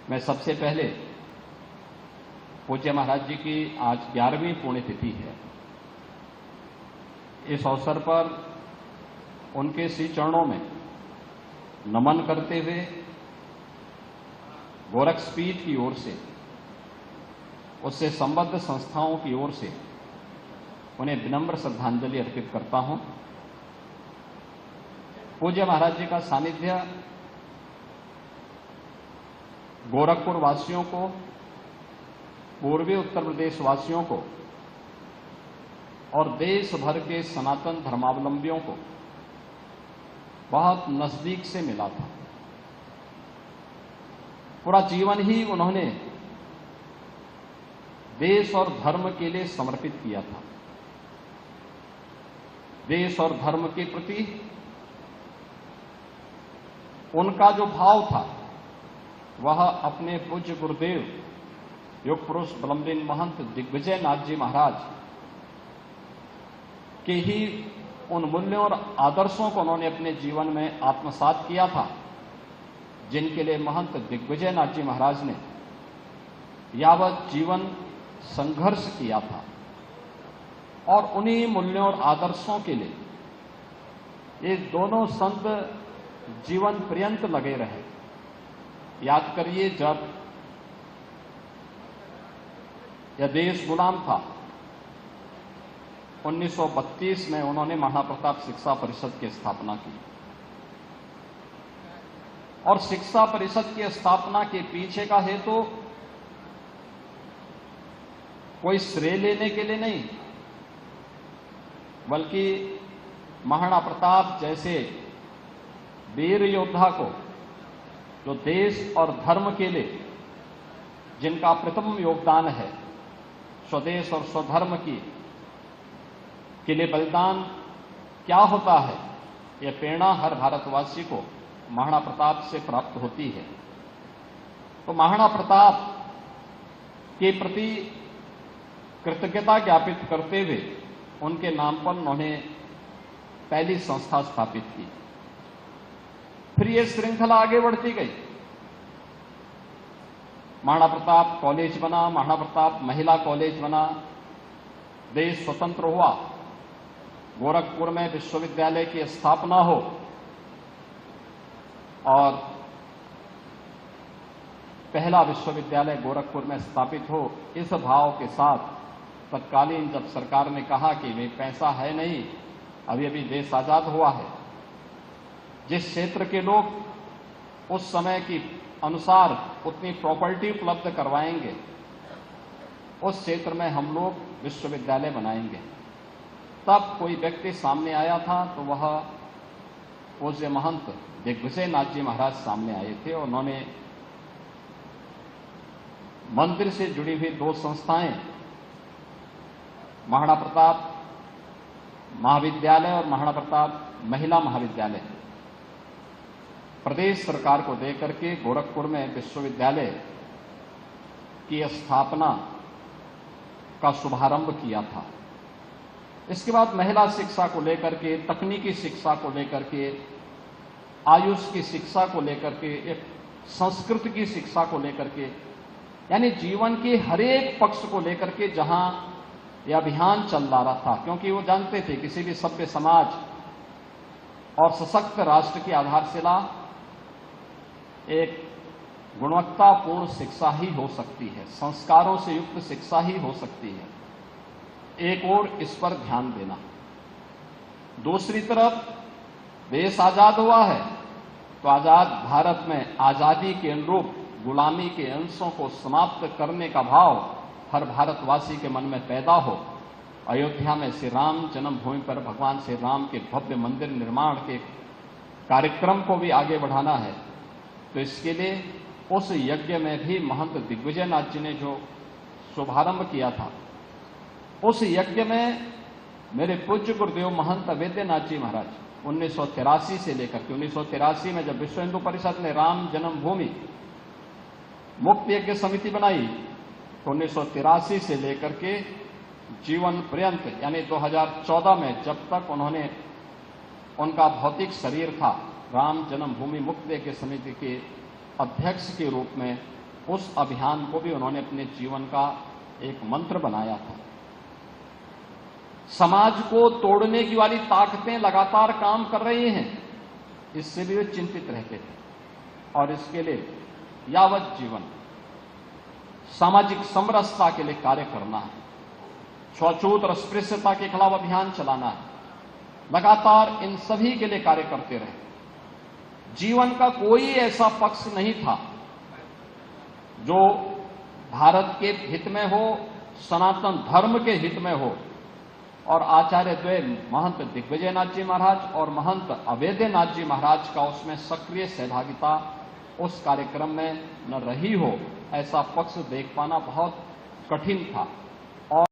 मैं सबसे पहले पूज्य महाराज जी की आज 11वीं पुण्यतिथि है। इस अवसर पर उनके श्री चरणों में नमन करते हुए गोरक्षपीठ की ओर से, उससे संबद्ध संस्थाओं की ओर से उन्हें विनम्र श्रद्धांजलि अर्पित करता हूं। पूज्य महाराज जी का सानिध्य गोरखपुर वासियों को, पूर्वी उत्तर प्रदेश वासियों को और देश भर के सनातन धर्मावलंबियों को बहुत नजदीक से मिला था। पूरा जीवन ही उन्होंने देश और धर्म के लिए समर्पित किया था। देश और धर्म के प्रति उनका जो भाव था वह अपने पूज्य गुरुदेव योग पुरुष ब्रह्मलीन महंत दिग्विजय नाथ जी महाराज के ही उन मूल्यों और आदर्शों को उन्होंने अपने जीवन में आत्मसात किया था, जिनके लिए महंत दिग्विजय नाथ जी महाराज ने यावत जीवन संघर्ष किया था। और उन्हीं मूल्यों और आदर्शों के लिए ये दोनों संत जीवन पर्यंत लगे रहे। याद करिए, जब यह देश गुलाम था, 1932 में उन्होंने महाप्रताप शिक्षा परिषद की स्थापना की। और शिक्षा परिषद की स्थापना के पीछे का हेतु कोई श्रेय लेने के लिए नहीं, बल्कि महाराणा प्रताप जैसे वीर योद्धा को, जो देश और धर्म के लिए जिनका प्रथम योगदान है, स्वदेश और स्वधर्म के लिए बलिदान क्या होता है, यह प्रेरणा हर भारतवासी को महाराणा प्रताप से प्राप्त होती है। तो महाराणा प्रताप के प्रति कृतज्ञता ज्ञापित करते हुए उनके नाम पर उन्होंने पहली संस्था स्थापित की। फिर यह श्रृंखला आगे बढ़ती गई। महाराणा प्रताप कॉलेज बना, महाराणा प्रताप महिला कॉलेज बना, देश स्वतंत्र हुआ, गोरखपुर में विश्वविद्यालय की स्थापना हो और पहला विश्वविद्यालय गोरखपुर में स्थापित हो। इस भाव के साथ तत्कालीन जब सरकार ने कहा कि भाई पैसा है नहीं, अभी अभी देश आजाद हुआ है, जिस क्षेत्र के लोग उस समय की अनुसार उतनी प्रॉपर्टी उपलब्ध करवाएंगे, उस क्षेत्र में हम लोग विश्वविद्यालय बनाएंगे। तब कोई व्यक्ति सामने आया था, तो वह पूज्य महंत दिग्विजय नाथ जी महाराज सामने आए थे। उन्होंने मंदिर से जुड़ी हुई दो संस्थाएं, महाराणा प्रताप महाविद्यालय और महाराणा प्रताप महिला महाविद्यालय, प्रदेश सरकार को देकर के गोरखपुर में विश्वविद्यालय की स्थापना का शुभारंभ किया था। इसके बाद महिला शिक्षा को लेकर के, तकनीकी शिक्षा को लेकर के, आयुष की शिक्षा को लेकर के, एक संस्कृत की शिक्षा को लेकर के, यानी जीवन के हर एक पक्ष को लेकर के जहां यह अभियान चल रहा था, क्योंकि वो जानते थे किसी भी सभ्य समाज और सशक्त राष्ट्र की आधारशिला एक गुणवत्तापूर्ण शिक्षा ही हो सकती है, संस्कारों से युक्त शिक्षा ही हो सकती है। एक और इस पर ध्यान देना। दूसरी तरफ देश आजाद हुआ है, तो आजाद भारत में आजादी के अनुरूप गुलामी के अंशों को समाप्त करने का भाव हर भारतवासी के मन में पैदा हो। अयोध्या में श्री राम जन्मभूमि पर भगवान श्री राम के भव्य मंदिर निर्माण के कार्यक्रम को भी आगे बढ़ाना है। तो इसके लिए उस यज्ञ में भी महंत दिग्विजय नाथ जी ने जो शुभारंभ किया था, उस यज्ञ में मेरे पूज्य गुरुदेव महंत अवेद्यनाथ जी महाराज 1983 से लेकर के 1983 में जब विश्व हिंदू परिषद ने राम जन्मभूमि मुक्त यज्ञ समिति बनाई, तो 1983 से लेकर के जीवन पर्यंत यानी 2014 में जब तक उन्होंने उनका भौतिक शरीर था, राम जन्मभूमि मुक्त यज्ञ समिति के अध्यक्ष के रूप में उस अभियान को भी उन्होंने अपने जीवन का एक मंत्र बनाया था। समाज को तोड़ने की वाली ताकतें लगातार काम कर रही हैं, इससे भी वे चिंतित रहते थे और इसके लिए यावत जीवन सामाजिक समरसता के लिए कार्य करना है, छूआछूत और अस्पृश्यता के खिलाफ अभियान चलाना है, लगातार इन सभी के लिए कार्य करते रहे। जीवन का कोई ऐसा पक्ष नहीं था जो भारत के हित में हो, सनातन धर्म के हित में हो। और आचार्य द्वय महंत दिग्विजयनाथ जी महाराज और महंत अवैधनाथ जी महाराज का उसमें सक्रिय सहभागिता उस कार्यक्रम में न रही हो, ऐसा पक्ष देख पाना बहुत कठिन था।